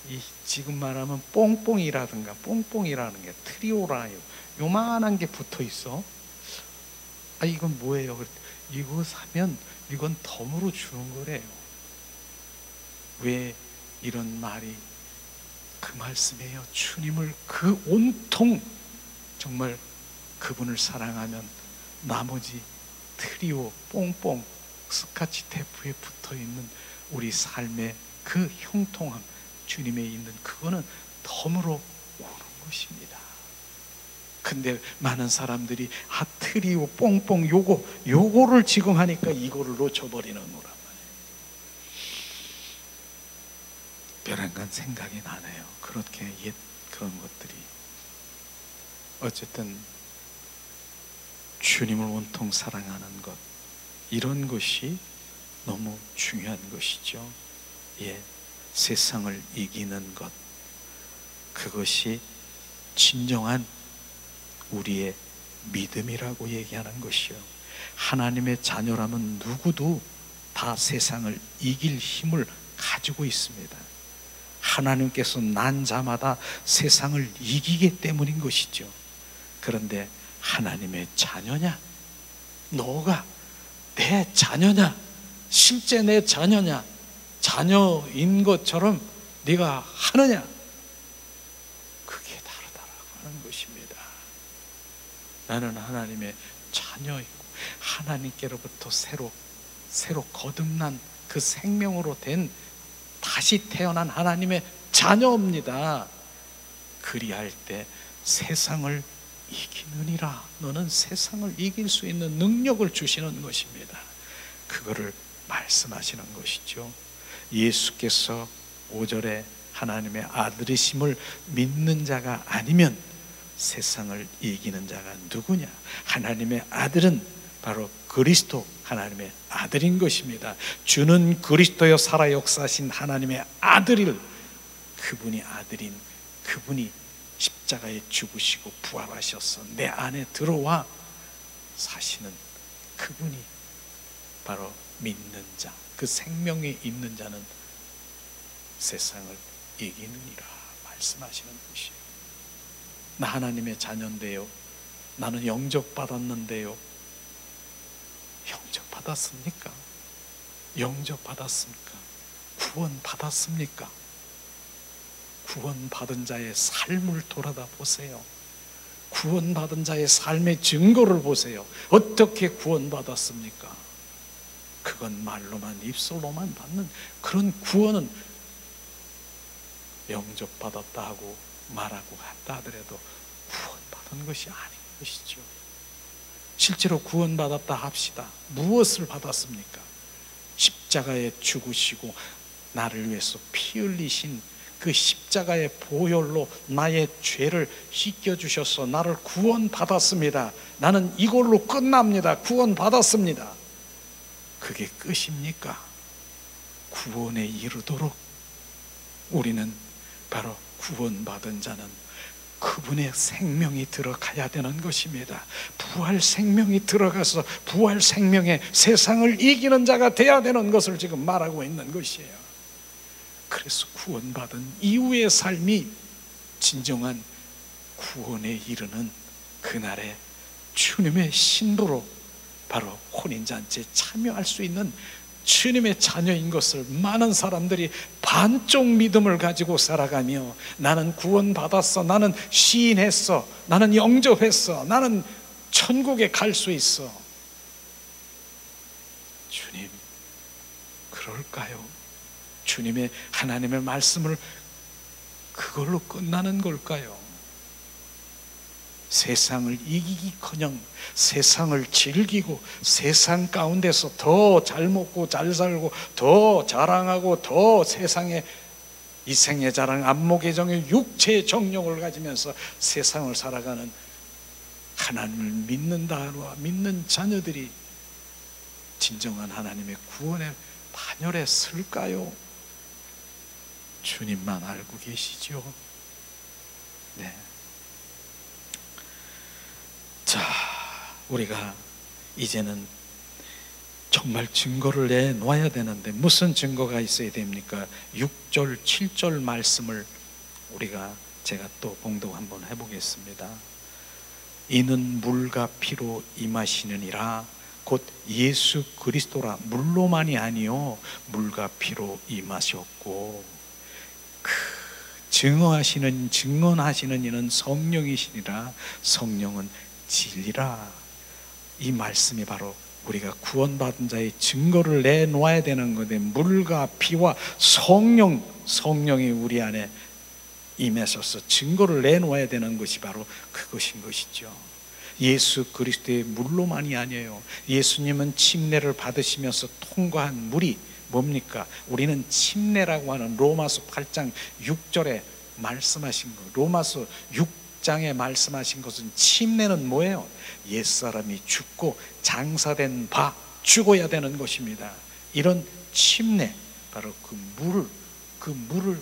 이 지금 말하면 뽕뽕이라든가 뽕뽕이라는 게 트리오라요 요만한 게 붙어 있어. 아 이건 뭐예요? 이거 사면 이건 덤으로 주는 거래요. 왜 이런 말이 그 말씀이에요. 주님을 그 온통 정말 그분을 사랑하면 나머지 트리오 뽕뽕 스카치 테이프에 붙어 있는 우리 삶의 그 형통함 주님에 있는 그거는 덤으로 오는 것입니다. 근데 많은 사람들이 트리오 뽕뽕 요거를 지금 하니까 이거를 놓쳐버리는 거란 말이에요. 벼랑간 생각이 나네요. 그렇게 옛 그런 것들이. 어쨌든 주님을 온통 사랑하는 것 이런 것이 너무 중요한 것이죠. 예, 세상을 이기는 것 그것이 진정한 우리의 믿음이라고 얘기하는 것이요. 하나님의 자녀라면 누구도 다 세상을 이길 힘을 가지고 있습니다. 하나님께서 난 자마다 세상을 이기기 때문인 것이죠. 그런데 하나님의 자녀냐? 너가 내 자녀냐? 실제 내 자녀냐? 자녀인 것처럼 네가 하느냐? 그게 다르다라고 하는 것입니다. 나는 하나님의 자녀이고 하나님께로부터 새로 거듭난 그 생명으로 된 다시 태어난 하나님의 자녀입니다. 그리할 때 세상을 이기느니라. 너는 세상을 이길 수 있는 능력을 주시는 것입니다. 그거를 말씀하시는 것이죠. 예수께서 5절에 하나님의 아들이심을 믿는 자가 아니면 세상을 이기는 자가 누구냐? 하나님의 아들은 바로 그리스도 하나님의 아들인 것입니다. 주는 그리스도여 살아 역사하신 하나님의 아들을 그분이 아들인 그분이 십자가에 죽으시고 부활하셔서 내 안에 들어와 사시는 그분이 바로 믿는 자, 그 생명에 있는 자는 세상을 이기느니라 말씀하시는 것이에요. 나 하나님의 자녀인데요. 나는 영접받았는데요. 영접받았습니까? 영접받았습니까? 구원받았습니까? 구원받은 자의 삶을 돌아다 보세요. 구원받은 자의 삶의 증거를 보세요. 어떻게 구원받았습니까? 그건 말로만, 입술로만 받는 그런 구원은 영접받았다 하고 말하고 한다 하더라도 구원받은 것이 아닌 것이죠. 실제로 구원받았다 합시다. 무엇을 받았습니까? 십자가에 죽으시고 나를 위해서 피 흘리신 그 십자가의 보혈로 나의 죄를 씻겨주셔서 나를 구원받았습니다. 나는 이걸로 끝납니다. 구원받았습니다. 그게 끝입니까? 구원에 이르도록 우리는 바로 구원받은 자는 그분의 생명이 들어가야 되는 것입니다. 부활 생명이 들어가서 부활 생명의 세상을 이기는 자가 되어야 되는 것을 지금 말하고 있는 것이에요. 그래서 구원받은 이후의 삶이 진정한 구원에 이르는 그날에 주님의 신부로 바로 혼인잔치에 참여할 수 있는 주님의 자녀인 것을 많은 사람들이 반쪽 믿음을 가지고 살아가며 나는 구원받았어, 나는 시인했어, 나는 영접했어, 나는 천국에 갈 수 있어. 주님, 그럴까요? 주님의 하나님의 말씀을 그걸로 끝나는 걸까요? 세상을 이기기커녕 세상을 즐기고 세상 가운데서 더 잘 먹고 잘 살고 더 자랑하고 더 세상에 이생의 자랑, 안목의 정욕, 육체의 정욕을 가지면서 세상을 살아가는 하나님을 믿는다와 믿는 자녀들이 진정한 하나님의 구원의 반열에 설까요? 주님만 알고 계시죠. 네. 자, 우리가 이제는 정말 증거를 내놓아야 되는데 무슨 증거가 있어야 됩니까? 6절, 7절 말씀을 제가 또 봉독 한번 해보겠습니다. 이는 물과 피로 임하시느니라. 곧 예수 그리스도라. 물로만이 아니요 물과 피로 임하셨고 증언하시는 이는 성령이시니라. 성령은 진리라. 이 말씀이 바로 우리가 구원받은 자의 증거를 내놓아야 되는 건데, 물과 피와 성령이 우리 안에 임하셔서 증거를 내놓아야 되는 것이 바로 그것인 것이죠. 예수 그리스도의 물로만이 아니에요. 예수님은 침례를 받으시면서 통과한 물이 뭡니까? 우리는 침례라고 하는 로마서 8장 6절에 말씀하신 것, 로마서 6장에 말씀하신 것은 침례는 뭐예요? 옛사람이 죽고 장사된 바 죽어야 되는 것입니다. 이런 침례, 바로 그 물을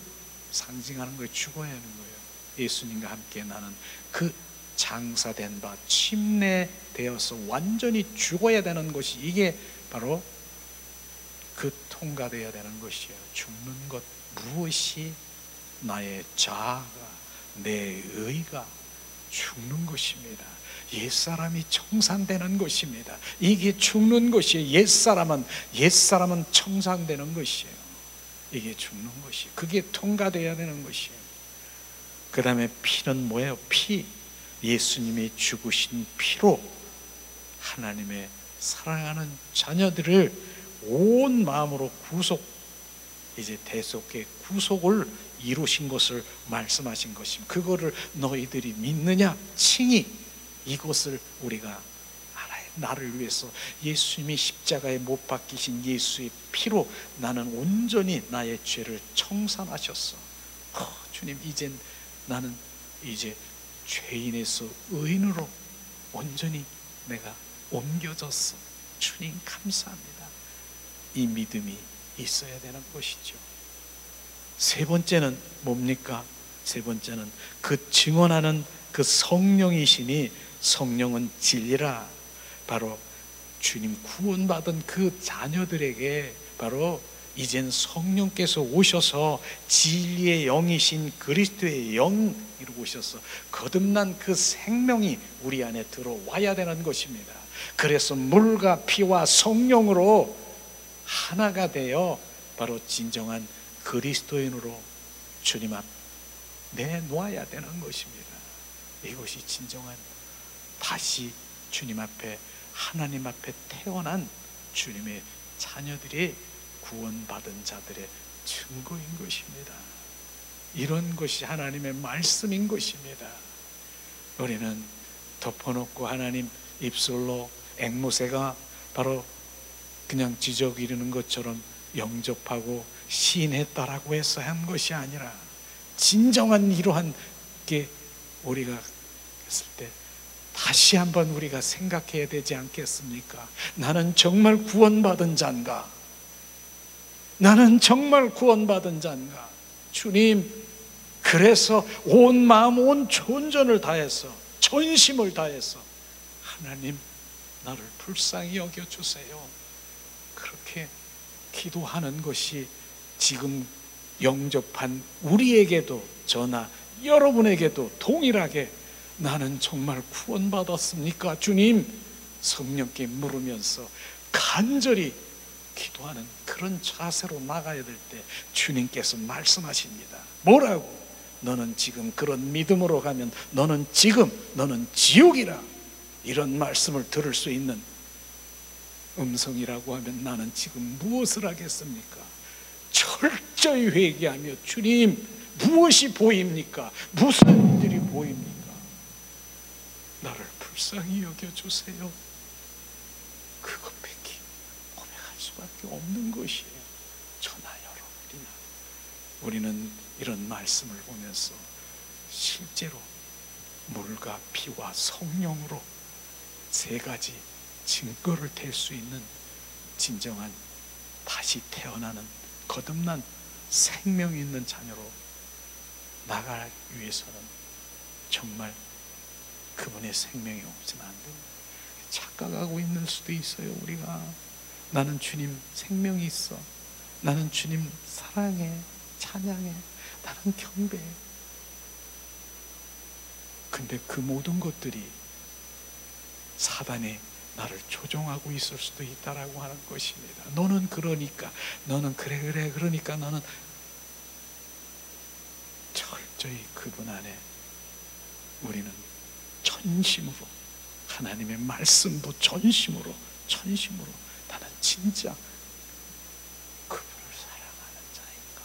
상징하는 거예요. 죽어야 하는 거예요. 예수님과 함께 나는 그 장사된 바 침례되어서 완전히 죽어야 되는 것이, 이게 바로 그 통과되어야 되는 것이에요. 죽는 것, 무엇이 나의 자아가, 내 의가 죽는 것입니다. 옛사람이 청산되는 것입니다. 이게 죽는 것이에요. 옛사람은 청산되는 것이에요. 이게 죽는 것이, 그게 통과되어야 되는 것이에요. 그 다음에 피는 뭐예요? 피, 예수님이 죽으신 피로 하나님의 사랑하는 자녀들을 온 마음으로 이제 대속의 구속을 이루신 것을 말씀하신 것입니다. 그거를 너희들이 믿느냐? 칭히 이것을 우리가 알아요. 나를 위해서 예수님이 십자가에 못 박히신 예수의 피로 나는 온전히 나의 죄를 청산하셨어. 주님, 나는 이제 죄인에서 의인으로 온전히 내가 옮겨졌어. 주님 감사합니다. 이 믿음이 있어야 되는 것이죠. 세 번째는 뭡니까? 세 번째는 그 증언하는 그 성령이시니 성령은 진리라. 바로 주님 구원받은 그 자녀들에게 바로 이젠 성령께서 오셔서 진리의 영이신 그리스도의 영으로 오셔서 거듭난 그 생명이 우리 안에 들어와야 되는 것입니다. 그래서 물과 피와 성령으로 하나가 되어 바로 진정한 그리스도인으로 주님 앞 내놓아야 되는 것입니다. 이것이 진정한 다시 주님 앞에, 하나님 앞에 태어난 주님의 자녀들이 구원받은 자들의 증거인 것입니다. 이런 것이 하나님의 말씀인 것입니다. 우리는 덮어놓고 하나님 입술로 앵무새가 바로 그냥 지저귀르는 것처럼 영접하고 시인했다라고 해서 한 것이 아니라, 진정한 이러한 게 우리가 했을 때 다시 한번 우리가 생각해야 되지 않겠습니까? 나는 정말 구원받은 자인가? 나는 정말 구원받은 자인가? 주님, 그래서 온 마음 온 존전을 다해서, 전심을 다해서 하나님 나를 불쌍히 여겨주세요, 그렇게 기도하는 것이 지금 영접한 우리에게도, 저나 여러분에게도 동일하게 나는 정말 구원받았습니까? 주님, 성령께 물으면서 간절히 기도하는 그런 자세로 나가야 될 때 주님께서 말씀하십니다. 뭐라고? 너는 지금 그런 믿음으로 가면 너는 지옥이라. 이런 말씀을 들을 수 있는 음성이라고 하면 나는 지금 무엇을 하겠습니까? 철저히 회개하며, 주님, 무엇이 보입니까? 무슨 일들이 보입니까? 나를 불쌍히 여겨주세요. 그것밖에 고백할 수밖에 없는 것이에요. 저나 여러분이나. 우리는 이런 말씀을 보면서 실제로 물과 피와 성령으로 세 가지 증거를 댈 수 있는 진정한 다시 태어나는 거듭난 생명 있는 자녀로 나가기 위해서는 정말 그분의 생명이 없으면 안 됩니다. 착각하고 있는 수도 있어요. 우리가 나는 주님 생명이 있어, 나는 주님 사랑해, 찬양해, 나는 경배해. 근데 그 모든 것들이 사단이 나를 조종하고 있을 수도 있다라고 하는 것입니다. 너는 그러니까, 너는 그래 그러니까 너는, 철저히 그분 안에 우리는 전심으로, 하나님의 말씀도 전심으로 나는 진짜 그분을 사랑하는 자인가?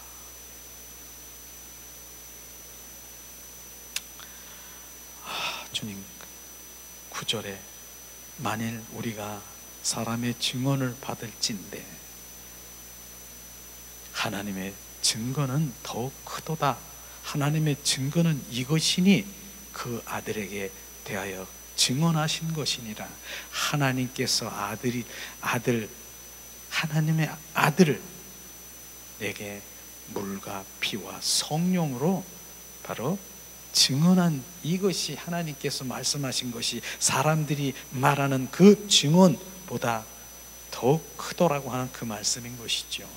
주님 9절에 만일 우리가 사람의 증언을 받을진대 하나님의 증거는 더욱 크도다. 하나님의 증거는 이것이니 그 아들에게 대하여 증언하신 것이니라. 하나님께서 하나님의 아들을 내게 물과 피와 성령으로 바로 증언한, 이것이 하나님께서 말씀하신 것이 사람들이 말하는 그 증언보다 더욱 크더라고 하는 그 말씀인 것이죠.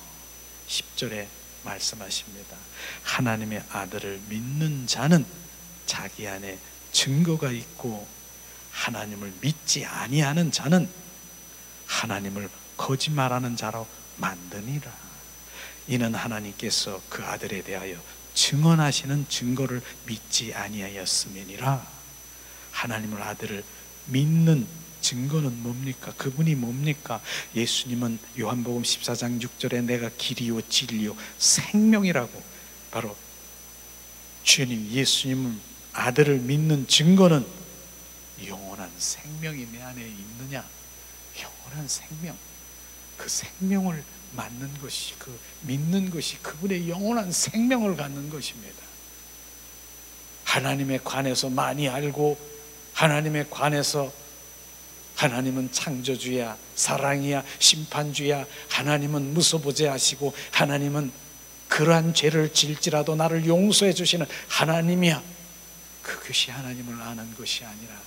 10절에 말씀하십니다. 하나님의 아들을 믿는 자는 자기 안에 증거가 있고 하나님을 믿지 아니하는 자는 하나님을 거짓말하는 자로 만드니라. 이는 하나님께서 그 아들에 대하여 증언하시는 증거를 믿지 아니하였음이니라. 하나님을 아들을 믿는 증거는 뭡니까? 그분이 뭡니까? 예수님은 요한복음 14장 6절에 내가 길이요 진리요 생명이라고, 바로 주님 예수님을 아들을 믿는 증거는 영원한 생명이 내 안에 있느냐? 영원한 생명, 그 생명을 맞는 것이, 그 믿는 것이 그분의 영원한 생명을 갖는 것입니다. 하나님에 관해서 많이 알고, 하나님에 관해서 하나님은 창조주야, 사랑이야, 심판주야, 하나님은 무소부재 하시고 하나님은 그러한 죄를 질지라도 나를 용서해 주시는 하나님이야. 그것이 하나님을 아는 것이 아니라,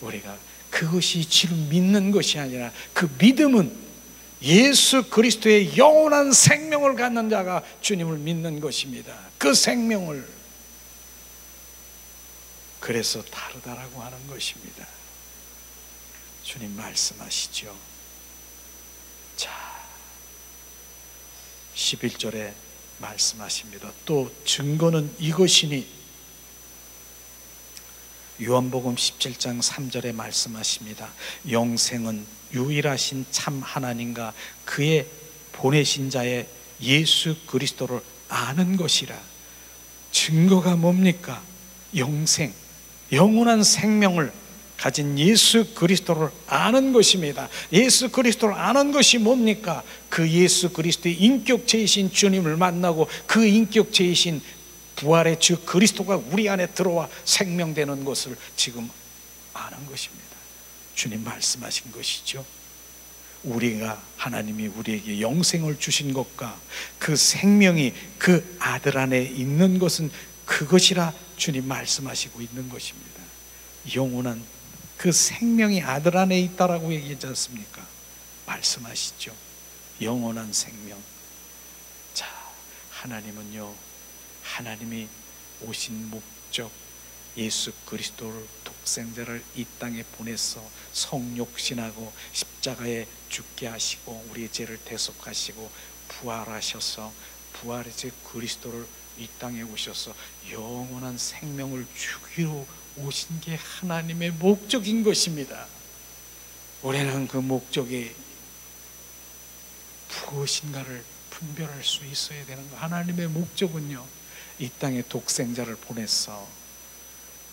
우리가 그것이 지금 믿는 것이 아니라, 그 믿음은 예수 그리스도의 영원한 생명을 갖는 자가 주님을 믿는 것입니다. 그 생명을, 그래서 다르다라고 하는 것입니다. 주님 말씀하시죠. 자, 11절에 말씀하십니다. 또 증거는 이것이니 요한복음 17장 3절에 말씀하십니다. 영생은 유일하신 참 하나님과 그의 보내신 자의 예수 그리스도를 아는 것이라. 증거가 뭡니까? 영생, 영원한 생명을 가진 예수 그리스도를 아는 것입니다. 예수 그리스도를 아는 것이 뭡니까? 그 예수 그리스도의 인격체이신 주님을 만나고 그 인격체이신 부활의 주 그리스도가 우리 안에 들어와 생명되는 것을 지금 아는 것입니다. 주님 말씀하신 것이죠. 우리가, 하나님이 우리에게 영생을 주신 것과 그 생명이 그 아들 안에 있는 것은 그것이라 주님 말씀하시고 있는 것입니다. 영원한 그 생명이 아들 안에 있다라고 얘기하지 않습니까? 말씀하시죠. 영원한 생명. 자, 하나님은요, 하나님이 오신 목적, 예수 그리스도를 독생자를 이 땅에 보내서 성육신하고 십자가에 죽게 하시고 우리의 죄를 대속하시고 부활하셔서 부활의 제 그리스도를 이 땅에 오셔서 영원한 생명을 주기로 오신 게 하나님의 목적인 것입니다. 우리는 그 목적이 무엇인가를 분별할 수 있어야 되는 거. 하나님의 목적은요, 이 땅에 독생자를 보내서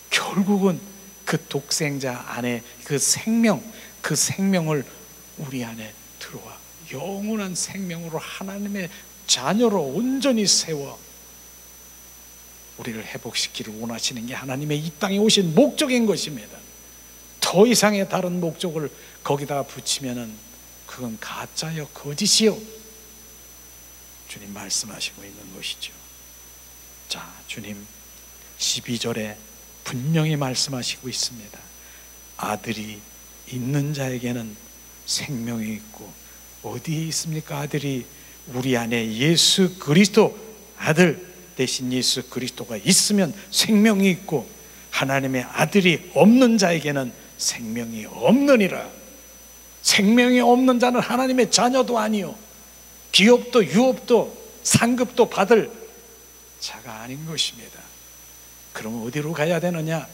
결국은 그 독생자 안에 그 생명, 그 생명을 우리 안에 들어와 영원한 생명으로 하나님의 자녀로 온전히 세워 우리를 회복시키를 원하시는 게 하나님의 이 땅에 오신 목적인 것입니다. 더 이상의 다른 목적을 거기다 붙이면은 그건 가짜요, 거짓이요. 주님 말씀하시고 있는 것이죠. 자, 주님 12절에 분명히 말씀하시고 있습니다. 아들이 있는 자에게는 생명이 있고, 어디에 있습니까? 아들이 우리 안에 예수 그리스도, 아들 대신 예수 그리스도가 있으면 생명이 있고, 하나님의 아들이 없는 자에게는 생명이 없느니라. 생명이 없는 자는 하나님의 자녀도 아니요, 기업도 유업도 상급도 받을 자가 아닌 것입니다. 그럼 어디로 가야 되느냐?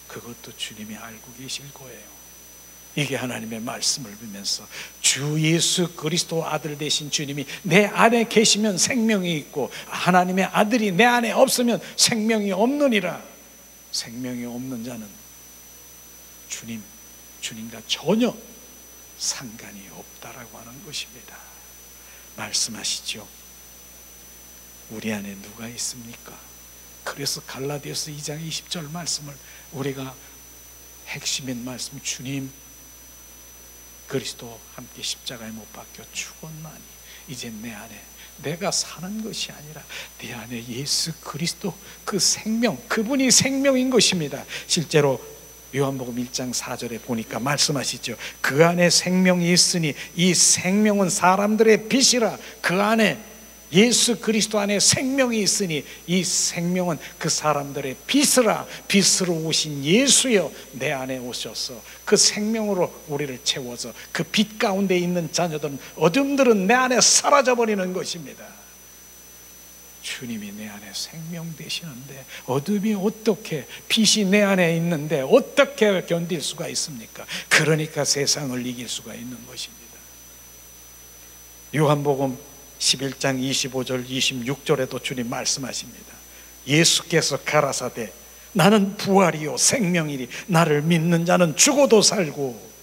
그것도 주님이 알고 계실 거예요. 이게 하나님의 말씀을 보면서 주 예수 그리스도 아들 되신 주님이 내 안에 계시면 생명이 있고, 하나님의 아들이 내 안에 없으면 생명이 없느니라. 생명이 없는 자는 주님과 전혀 상관이 없다라고 하는 것입니다. 말씀하시죠. 우리 안에 누가 있습니까? 그래서 갈라디아서 2장 20절 말씀을 우리가 핵심인 말씀, 주님 그리스도 함께 십자가에 못 박혀 죽었나니 이제 내 안에 내가 사는 것이 아니라 내 안에 예수 그리스도 그 생명, 그분이 생명인 것입니다. 실제로 요한복음 1장 4절에 보니까 말씀하시죠. 그 안에 생명이 있으니 이 생명은 사람들의 빛이라. 그 안에 예수 그리스도 안에 생명이 있으니 이 생명은 그 사람들의 빛이라. 빛으로 오신 예수여, 내 안에 오셔서 그 생명으로 우리를 채워서 그 빛 가운데 있는 자녀들은, 어둠들은 내 안에 사라져버리는 것입니다. 주님이 내 안에 생명 되시는데 어둠이 어떻게, 빛이 내 안에 있는데 어떻게 견딜 수가 있습니까? 그러니까 세상을 이길 수가 있는 것입니다. 요한복음 11장 25절 26절에도 주님 말씀하십니다. 예수께서 가라사대 나는 부활이요 생명이니 나를 믿는 자는 죽어도 살고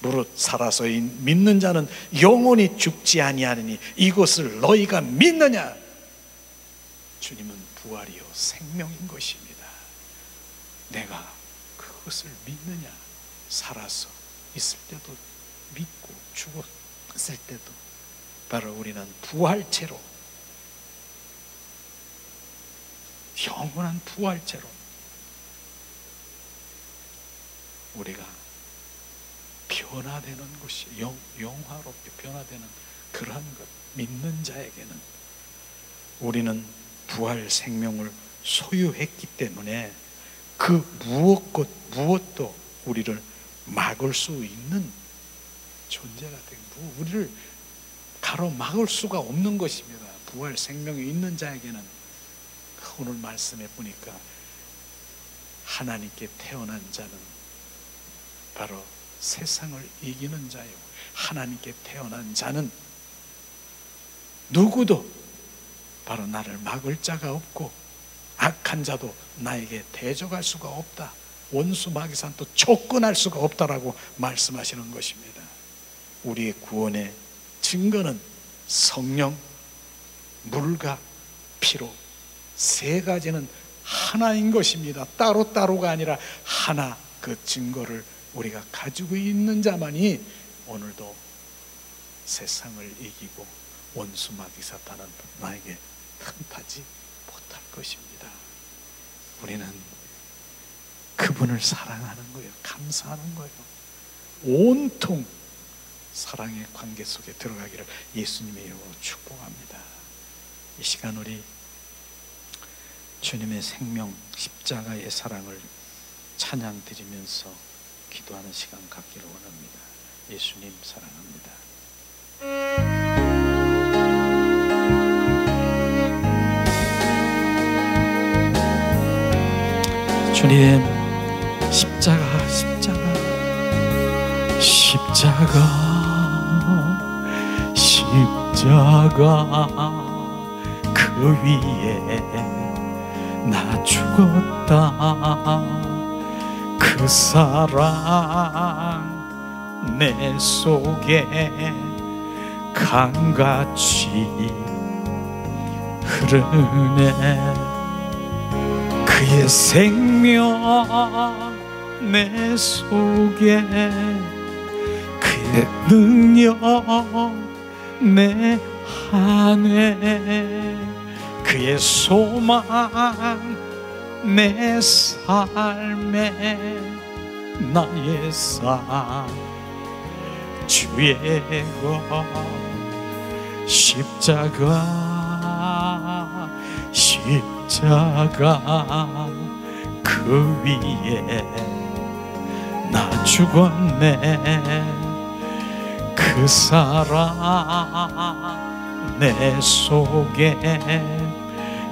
무릇 살아서 믿는 자는 영원히 죽지 아니하느니 이것을 너희가 믿느냐? 주님은 부활이요 생명인 것입니다. 내가 그것을 믿느냐? 살아서 있을 때도 믿고 죽었을 때도 바로 우리는 부활체로, 영원한 부활체로 우리가 변화되는 것이, 영화롭게 변화되는 그러한 것, 믿는 자에게는 우리는 부활 생명을 소유했기 때문에 그 무엇도 우리를 막을 수 있는 존재가 되고, 우리를 가로막을 수가 없는 것입니다. 부활 생명이 있는 자에게는 오늘 말씀해 보니까 하나님께 태어난 자는 바로 세상을 이기는 자요, 하나님께 태어난 자는 누구도 바로 나를 막을 자가 없고 악한 자도 나에게 대적할 수가 없다, 원수 마귀산도 접근할 수가 없다라고 말씀하시는 것입니다. 우리의 구원의 증거는 성령, 물과 피로, 세 가지는 하나인 것입니다. 따로따로가 아니라 하나, 그 증거를 우리가 가지고 있는 자만이 오늘도 세상을 이기고 원수 마귀 사탄은 나에게 틈타지 못할 것입니다. 우리는 그분을 사랑하는 거예요. 감사하는 거예요. 온통 사랑의 관계 속에 들어가기를 예수님의 이름으로 축복합니다. 이 시간 우리 주님의 생명, 십자가의 사랑을 찬양 드리면서 기도하는 시간 갖기를 원합니다. 예수님 사랑합니다. 주님, 십자가, 십자가, 십자가, 십자가, 그 위에 나 죽었다. 그 사랑 내 속에 강같이 흐르네. 그의 생명 내 속에, 그의 능력 내 안에, 그의 소망 내 삶에, 나의 삶 주의 것 십자가, 십자가, 그 위에 나 죽었네. 그 사랑 내 속에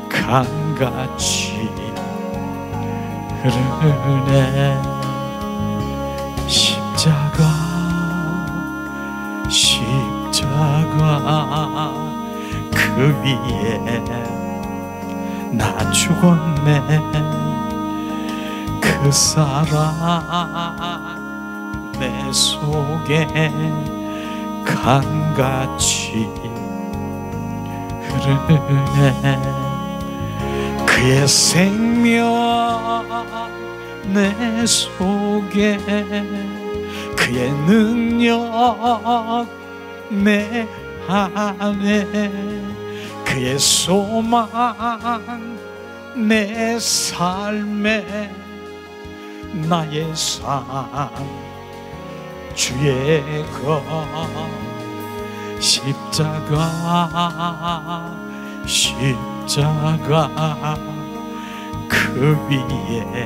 강같이 흐르네. 십자가, 십자가, 그 위에 나 죽었네. 그 사랑 내 속에 강같이 흐르네. 그의 생명 내 속에, 그의 능력 내 안에, 그의 소망 내 삶에, 나의 삶 주의 것 십자가, 십자가, 그 위에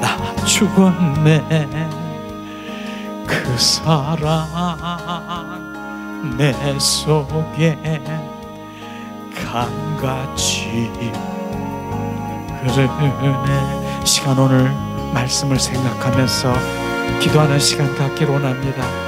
나 죽었네. 그 사랑 내 속에 강같이 흐르네. 시간 오늘 말씀을 생각하면서 기도하는 시간 갖기를 원합니다.